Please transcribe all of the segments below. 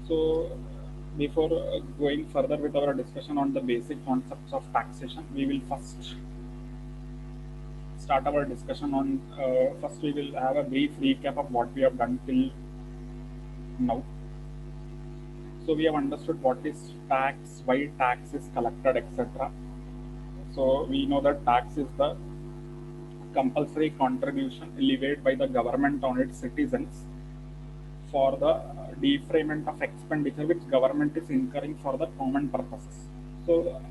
So, before going further with our discussion on the basic concepts of taxation, we will first start our discussion on. First, we will have a brief recap of what we have done till now. So, we have understood what is tax, why tax is collected, etc. So, we know that tax is the compulsory contribution levied by the government on its citizens for the defrayment of expenditure which government is incurring for the common purposes. So,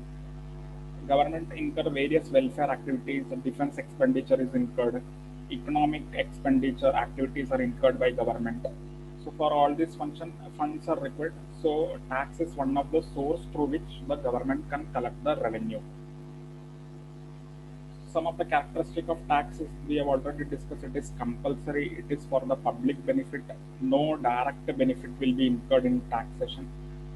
government incur various welfare activities, defense expenditure is incurred, economic expenditure activities are incurred by government. So, for all these funds are required. So, tax is one of the source through which the government can collect the revenue. Some of the characteristic of tax is we have already discussed. It is compulsory, it is for the public benefit. No direct benefit will be incurred in taxation.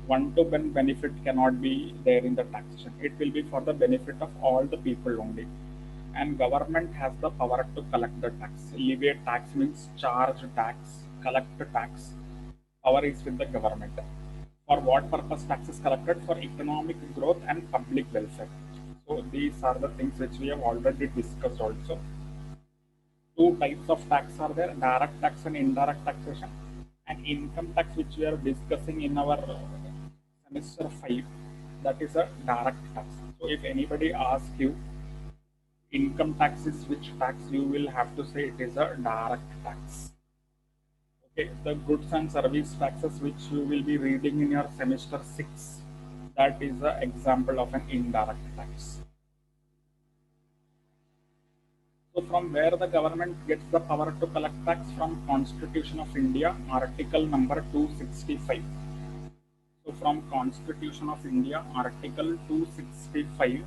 One to one benefit cannot be there in the taxation. It will be for the benefit of all the people only, and government has the power to collect the tax. Levy tax means charge tax, collect tax. Power is with the government. For what purpose tax is collected? For economic growth and public welfare. So these are the things which we have already discussed also. Two types of tax are there: direct tax and indirect taxation. And income tax, which we are discussing in our semester 5, that is a direct tax. So if anybody asks you income tax is which tax, you will have to say it is a direct tax. Okay, the goods and service taxes which you will be reading in your semester 6, that is an example of an indirect tax. So from where the government gets the power to collect tax? From Constitution of India, article number 265. So from Constitution of India, article 265,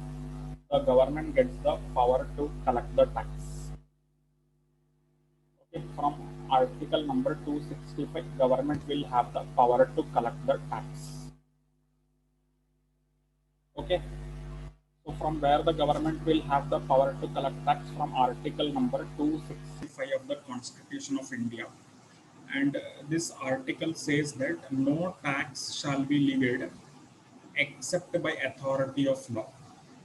the government gets the power to collect the tax. Okay, from article number 265, government will have the power to collect the tax. Okay. So from where the government will have the power to collect tax? From article number 265 of the Constitution of India. And this article says that no tax shall be levied except by authority of law.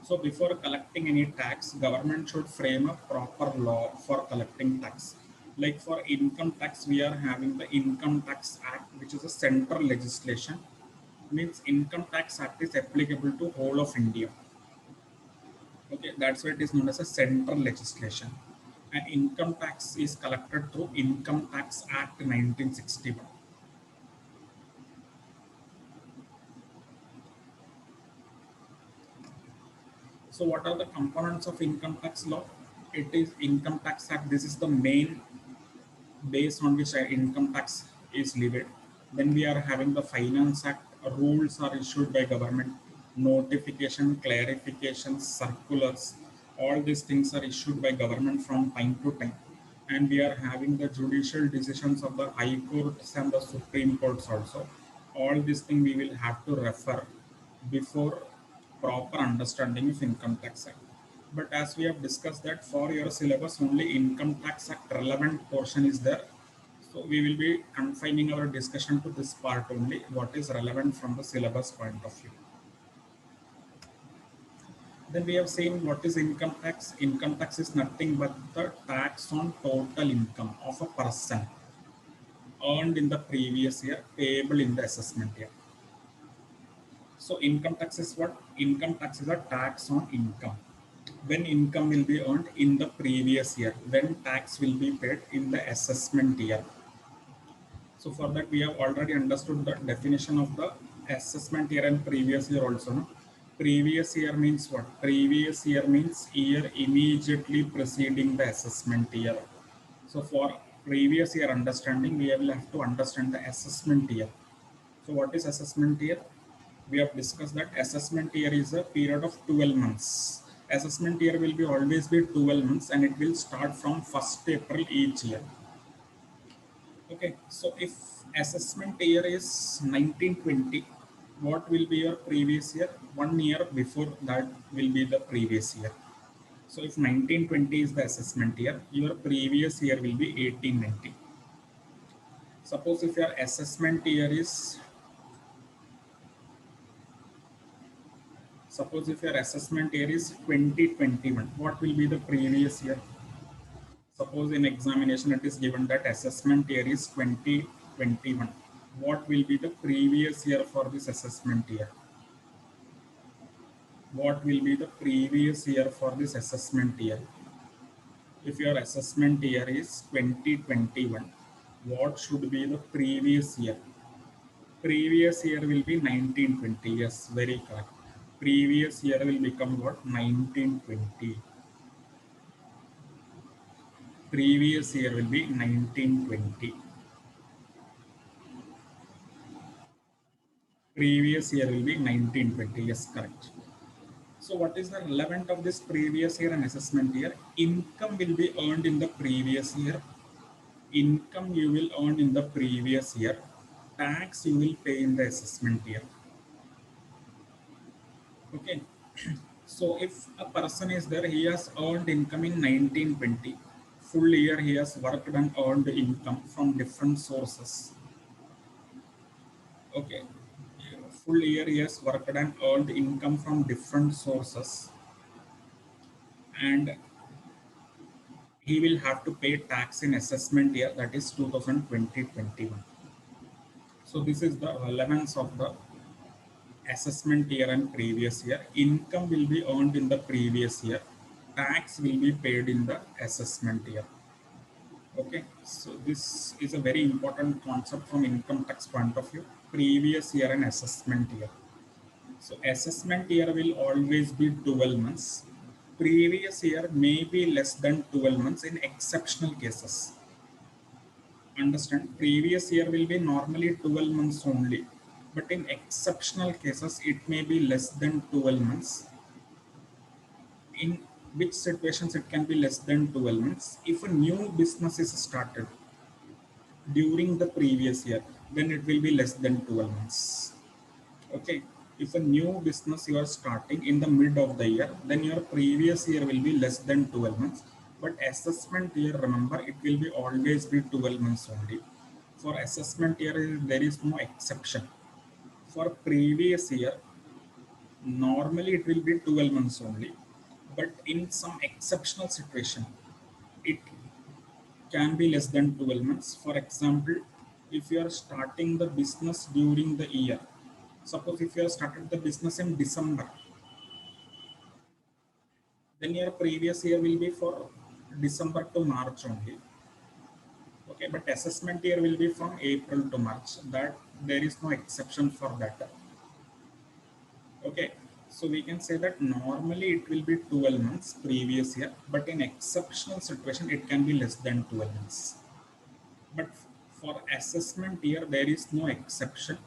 So before collecting any tax, government should frame a proper law for collecting tax. Like for income tax, we are having the Income Tax Act, which is a central legislation. Means Income Tax Act is applicable to whole of India. Okay, that's why it is known as a central legislation. And income tax is collected through Income Tax Act 1961. So what are the components of income tax law? It is Income Tax Act. This is the main base on which income tax is levied. Then we are having the Finance Act. Rules are issued by government. Notification, clarifications, circulars, all these things are issued by government from time to time. And we are having the judicial decisions of the high courts and the Supreme Courts also. All these things we will have to refer before proper understanding of Income Tax Act. But as we have discussed that for your syllabus, only Income Tax Act relevant portion is there. So we will be confining our discussion to this part only, what is relevant from the syllabus point of view. Then we have seen what is income tax. Income tax is nothing but the tax on total income of a person earned in the previous year, payable in the assessment year. So income tax is what? Income tax is a tax on income. When income will be earned in the previous year, when tax will be paid in the assessment year. So for that we have already understood the definition of the assessment year and previous year also. No? Previous year means what? Previous year means year immediately preceding the assessment year. So for previous year understanding, we will have to understand the assessment year. So what is assessment year? We have discussed that assessment year is a period of 12 months. Assessment year will be always be 12 months and it will start from 1st April each year. Okay, so if assessment year is 1920, what will be your previous year? 1 year before that will be the previous year. So if 1920 is the assessment year, your previous year will be 1890. Suppose if your assessment year is Suppose if your assessment year is 2021, what will be the previous year? Suppose in examination it is given that assessment year is 2021. What will be the previous year for this assessment year? What will be the previous year for this assessment year? If your assessment year is 2021, what should be the previous year? Previous year will be 1920. Yes, very correct. Previous year will become what? 1920. Previous year will be 1920. Previous year will be 1920. Yes, correct. So what is the relevant of this previous year and assessment year? Income will be earned in the previous year. Income you will earn in the previous year. Tax you will pay in the assessment year. Okay. So if a person is there, he has earned income in 1920. Full year he has worked and earned income from different sources. Okay. Full year he has worked and earned income from different sources, and he will have to pay tax in assessment year, that is 2020-21. So this is the relevance of the assessment year and previous year. Income will be earned in the previous year. Tax will be paid in the assessment year. Okay, so this is a very important concept from income tax point of view. Previous year and assessment year. So assessment year will always be 12 months. Previous year may be less than 12 months in exceptional cases. Understand? Previous year will be normally 12 months only. But in exceptional cases, it may be less than 12 months. In which situations it can be less than 12 months? If a new business is started during the previous year, then it will be less than 12 months. Okay. If a new business you are starting in the mid of the year, then your previous year will be less than 12 months. But assessment year, remember, it will be always be 12 months only. For assessment year, there is no exception. For previous year, normally it will be 12 months only. But in some exceptional situation, it can be less than 12 months. For example, if you are starting the business during the year, suppose if you have started the business in December, then your previous year will be for December to March only. Okay, but assessment year will be from April to March. That there is no exception for that. Okay, so we can say that normally it will be 12 months previous year, but in exceptional situation it can be less than 12 months. But for assessment year there is no exception.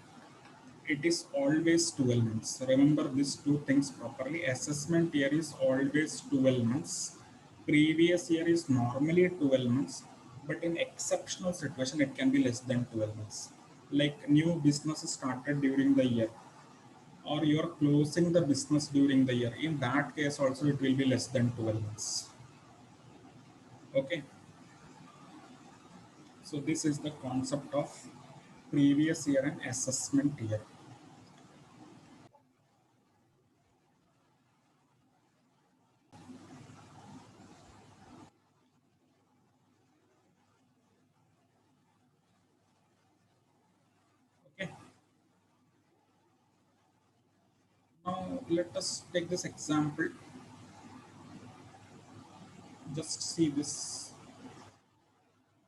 It is always 12 months. Remember these two things properly. Assessment year is always 12 months. Previous year is normally 12 months, but in exceptional situation, it can be less than 12 months. Like new business started during the year, or you're closing the business during the year. In that case also, it will be less than 12 months. Okay. So this is the concept of previous year and assessment year. Okay. Now let us take this example. Just see this.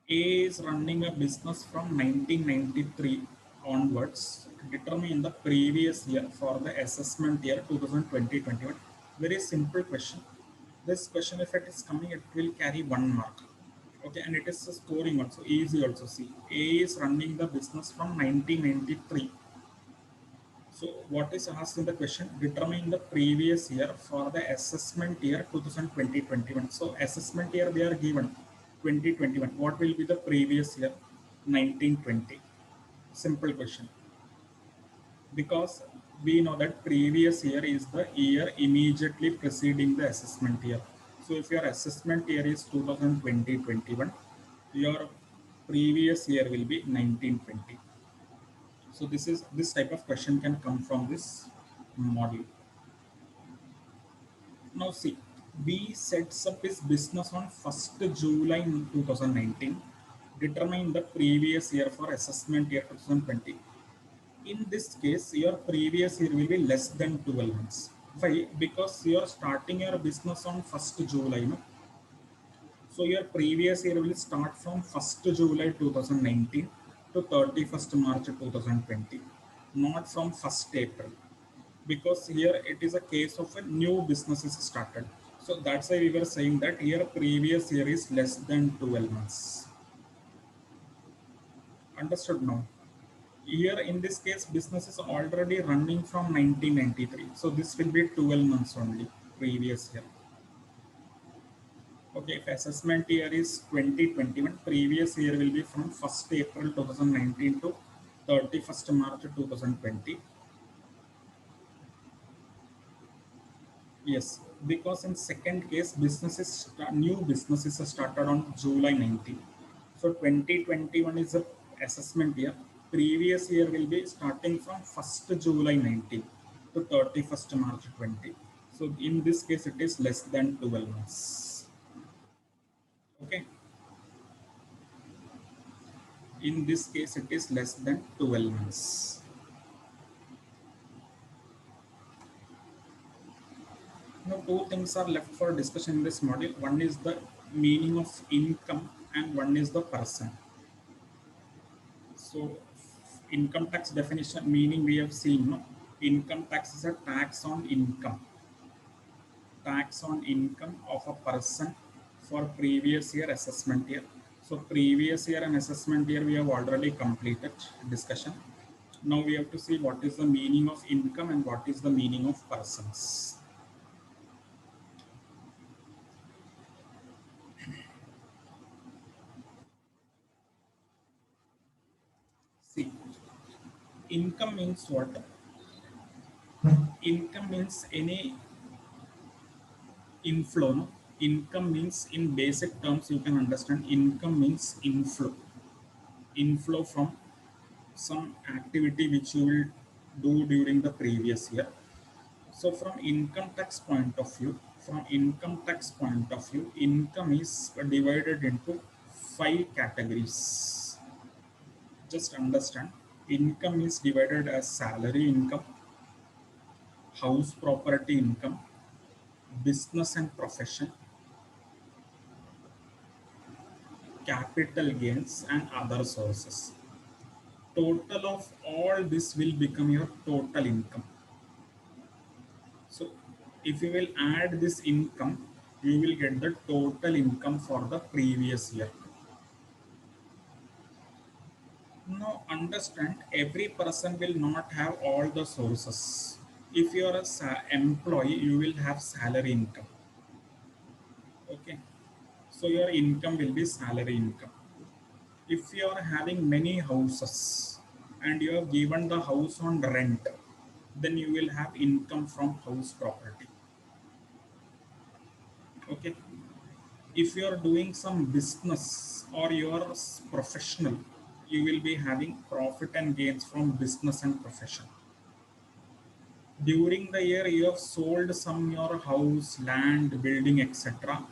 A is running a business from 1993 onwards. Determine the previous year for the assessment year 2020-21. Very simple question. This question, if it is coming, it will carry 1 mark. Okay, and it is a scoring also, easy also. See, A is running the business from 1993. So what is asked in the question? Determine the previous year for the assessment year 2020-21. So assessment year they are given 2021. What will be the previous year? 1920. Simple question. Because we know that previous year is the year immediately preceding the assessment year. So if your assessment year is 2020-21, your previous year will be 1920. So this type of question can come from this module. Now see, B sets up his business on 1st July 2019, determine the previous year for assessment year 2020. In this case, your previous year will be less than 12 months. Why? Because you are starting your business on 1st July. No? So your previous year will start from 1st July 2019 to 31st March 2020, not from 1st April. Because here it is a case of a new business is started. So that's why we were saying that here previous year is less than 12 months. Understood now? Here in this case, business is already running from 1993. So this will be 12 months only, previous year. Okay, if assessment year is 2021, previous year will be from 1st April 2019 to 31st March 2020. Yes, because in second case, new businesses are started on July 19. So 2021 is a assessment year. Previous year will be starting from 1st July 19 to 31st March 20. So in this case, it is less than 12 months. Okay. In this case, it is less than 12 months. Now, two things are left for discussion in this module. One is the meaning of income and one is the person. So, income tax definition meaning we have seen. No? Income tax is a tax on income. Tax on income of a person for previous year assessment year. So, previous year and assessment year we have already completed discussion. Now we have to see what is the meaning of income and what is the meaning of persons. See, income means what? Income means any inflow. No? Income means in basic terms you can understand income means inflow. Inflow from some activity which you will do during the previous year. So from income tax point of view, income is divided into 5 categories. Just understand, income is divided as salary income, house property income, business and profession, capital gains and other sources. Total of all this will become your total income. So if you will add this income, you will get the total income for the previous year. Now understand, every person will not have all the sources. If you are an employee, you will have salary income. Okay, so your income will be salary income. If you are having many houses and you have given the house on rent, then you will have income from house property. Okay, if you are doing some business or you are professional, you will be having profit and gains from business and profession. During the year you have sold some your house, land, building, etc.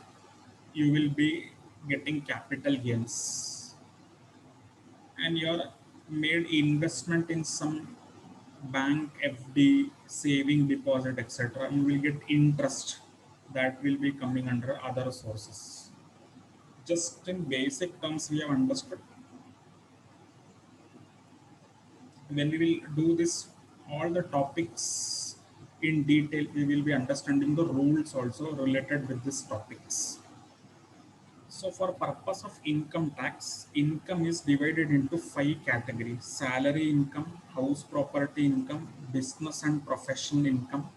You will be getting capital gains. And you are made investment in some bank, FD, saving deposit, etc. You will get interest that will be coming under other sources. Just in basic terms we have understood. When we will do this, all the topics in detail, we will be understanding the rules also related with these topics. So for purpose of income tax, income is divided into 5 categories: salary income, house property income, business and professional income,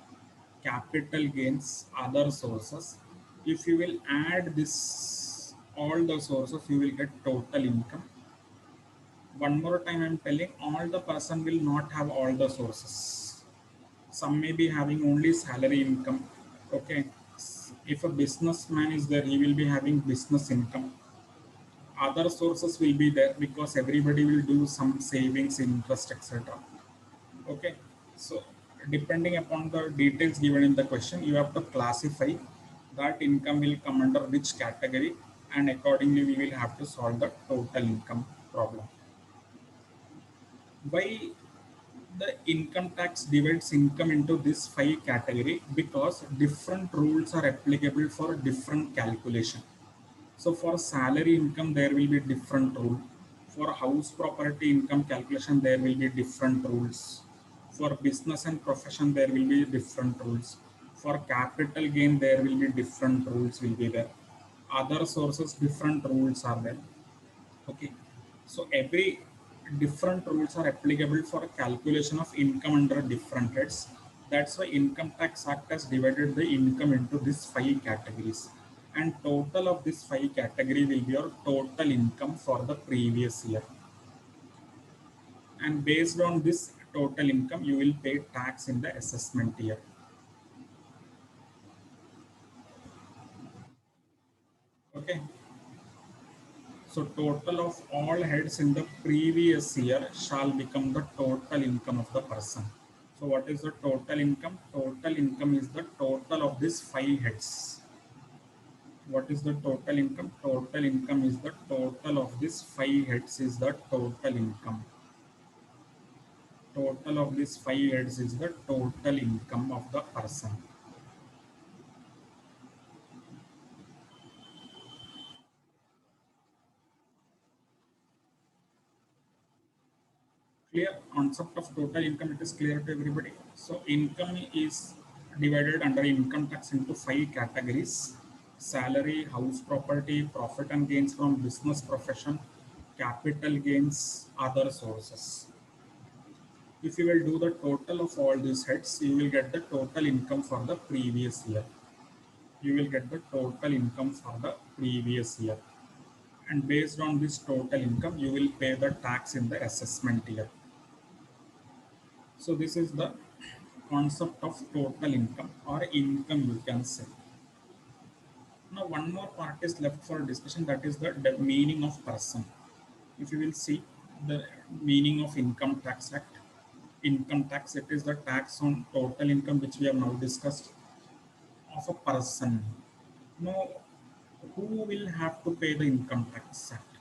capital gains, other sources. If you will add this, all the sources, you will get total income. One more time I'm telling, all the person will not have all the sources. Some may be having only salary income. Okay, if a businessman is there, he will be having business income. Other sources will be there because everybody will do some savings, interest, etc. Okay, so depending upon the details given in the question, you have to classify that income will come under which category, and accordingly we will have to solve the total income problem. Why the income tax divides income into this 5 category? Because different rules are applicable for different calculation. So for salary income, there will be different rule. For house property income calculation, there will be different rules. For business and profession, there will be different rules. For capital gain, there will be different rules will be there. Other sources, different rules are there. Okay. So every different rules are applicable for calculation of income under different heads. That's why Income Tax Act has divided the income into these 5 categories. And total of this 5 category will be your total income for the previous year. And based on this total income, you will pay tax in the assessment year. Okay. So total of all heads in the previous year shall become the total income of the person. So what is the total income? Total income is the total of these 5 heads. What is the total income? Total income is the total of these 5 heads is the total income. Total of these 5 heads is the total income of the person. Clear concept of total income, it is clear to everybody. So income is divided under income tax into 5 categories: salary, house property, profit and gains from business profession, capital gains, other sources. If you will do the total of all these heads, you will get the total income for the previous year. You will get the total income for the previous year. And based on this total income, you will pay the tax in the assessment year. So this is the concept of total income or income, you can say. Now one more part is left for discussion, that is the meaning of person. If you will see the meaning of Income Tax Act, income tax, it is the tax on total income which we have now discussed of a person. Now who will have to pay the Income Tax Act?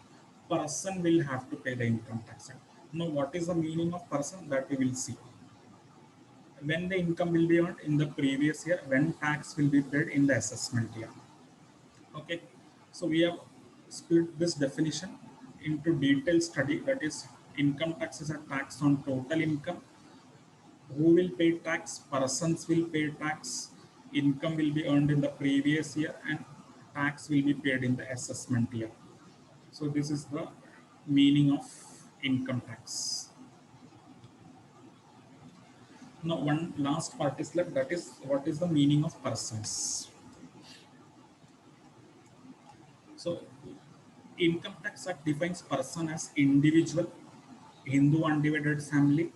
Person will have to pay the Income Tax Act. Now what is the meaning of person, that we will see. When the income will be earned in the previous year, when tax will be paid in the assessment year. Okay, so we have split this definition into detailed study, that is income tax is a tax on total income. Who will pay tax? Persons will pay tax. Income will be earned in the previous year and tax will be paid in the assessment year. So this is the meaning of income tax. Now one last part is left, that is what is the meaning of persons. So Income Tax Act defines person as individual, Hindu undivided family,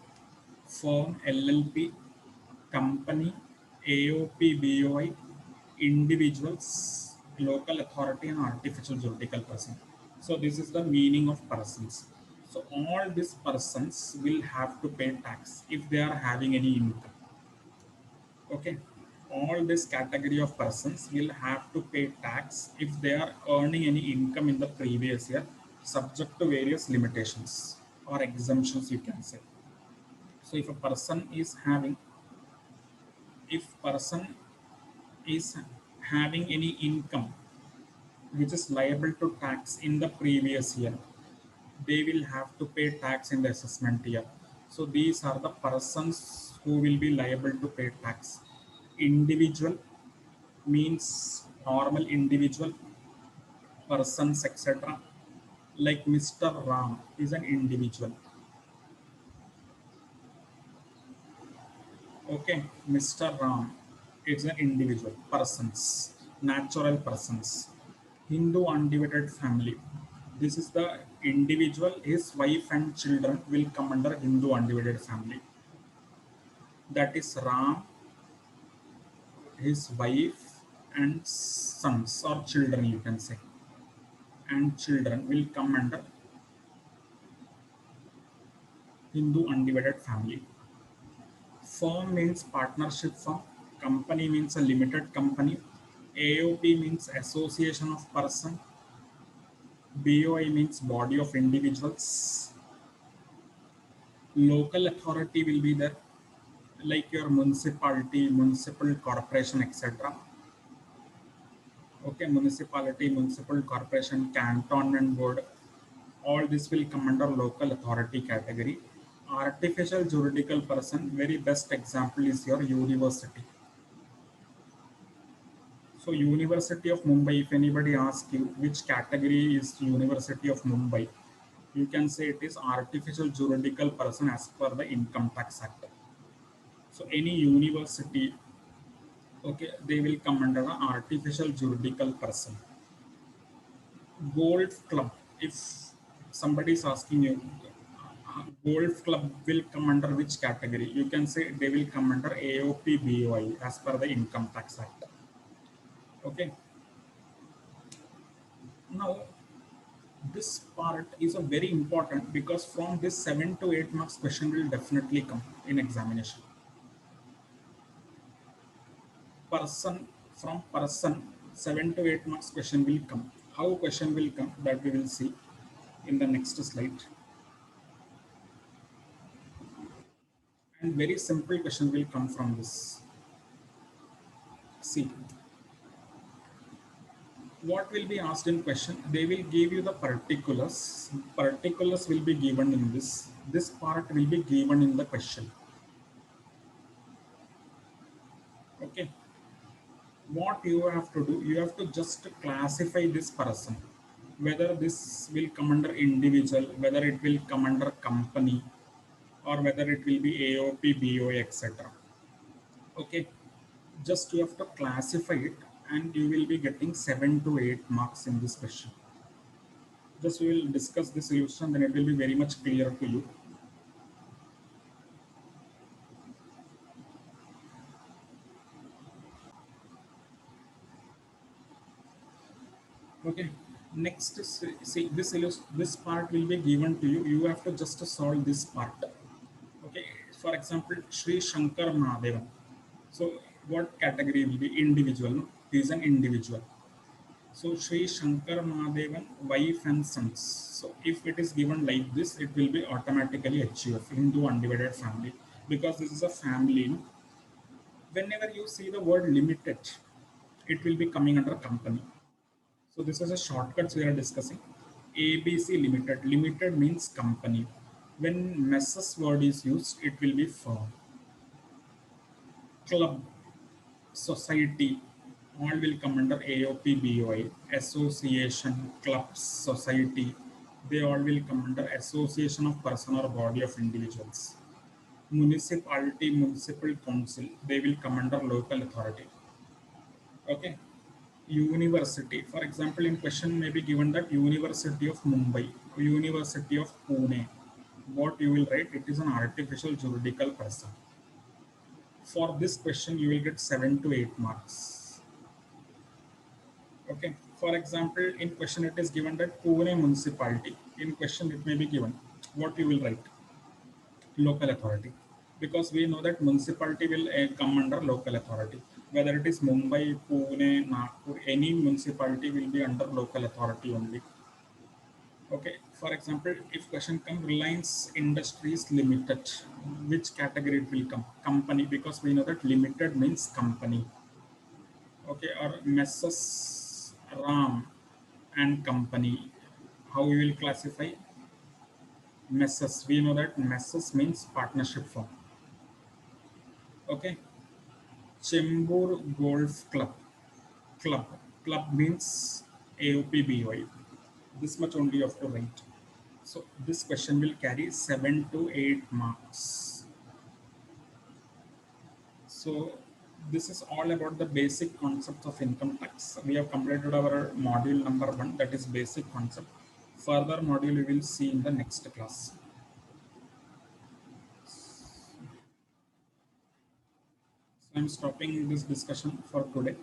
firm, LLP, company, AOP, BOI, individuals, local authority, and artificial juridical person. So this is the meaning of persons. So all these persons will have to pay tax if they are having any income. Okay, all this category of persons will have to pay tax if they are earning any income in the previous year, subject to various limitations or exemptions, you can say. So if a person is having, if person is having any income which is liable to tax in the previous year, they will have to pay tax in the assessment year. So these are the persons who will be liable to pay tax. Individual means normal individual, persons, etc. Like Mr. Ram is an individual. Okay, Mr. Ram is an individual, persons, natural persons. Hindu undivided family. This is the individual, his wife and children will come under Hindu undivided family. That is Ram, his wife and sons or children, you can say, and children will come under Hindu undivided family. Firm means partnership firm. Company means a limited company. AOP means association of person. BOI means body of individuals. Local authority will be there, like your municipality, municipal corporation, etc. Okay, municipality, municipal corporation, cantonment board, all this will come under local authority category. Artificial juridical person, very best example is your university. So University of Mumbai, if anybody asks you which category is University of Mumbai, you can say it is artificial juridical person as per the Income Tax Act. So any university, okay, they will come under the artificial juridical person. Golf club, if somebody is asking you, golf club will come under which category? You can say they will come under AOP BOI as per the Income Tax Act. Okay. Now, this part is a very important because from this 7 to 8 marks question will definitely come in examination. Person, from person 7 to 8 marks question will come. How question will come, that we will see in the next slide. And very simple question will come from this. See, what will be asked in question? They will give you the particulars. Particulars will be given in this. This part will be given in the question. Okay. What you have to do, you have to just classify this person, whether this will come under individual, whether it will come under company, or whether it will be AOP, BOA, etc. Okay, just you have to classify it and you will be getting 7 to 8 marks in this question. Just we will discuss this solution, then it will be very much clear to you. Okay, next see this part will be given to you. You have to just solve this part. Okay, for example, Sri Shankar Mahadevan. So what category will be? Individual, no? He is an individual. So Sri Shankar Mahadevan, wife and sons. So if it is given like this, it will be automatically HUF, Hindu Undivided Family, because this is a family. No? Whenever you see the word limited, it will be coming under company. So this is a shortcuts we are discussing. ABC Limited. Limited means company. When Messrs word is used, it will be firm. Club, society, all will come under AOP BOI. Association, clubs, society, they all will come under association of person or body of individuals. Municipality, municipal council, they will come under local authority. Okay. University, for example, in question may be given that University of Mumbai, University of Pune. What you will write? It is an artificial juridical person. For this question, you will get 7 to 8 marks. Okay. For example, in question it is given that Pune municipality. In question it may be given. What you will write? Local authority. Because we know that municipality will come under local authority. Whether it is Mumbai, Pune, Nagpur, any municipality will be under local authority only. Okay, for example, if question comes Reliance Industries Limited, which category it will come? Company, because we know that limited means company. Okay, or Messrs Ram and Company, how we will classify? Messrs, we know that Messrs means partnership firm. Okay, Chembur Golf Club. Club means AOP BOI. This much only you have to write. So this question will carry 7 to 8 marks. So this is all about the basic concepts of income tax. We have completed our module number 1, that is basic concept. Further module we will see in the next class. So I'm stopping this discussion for today.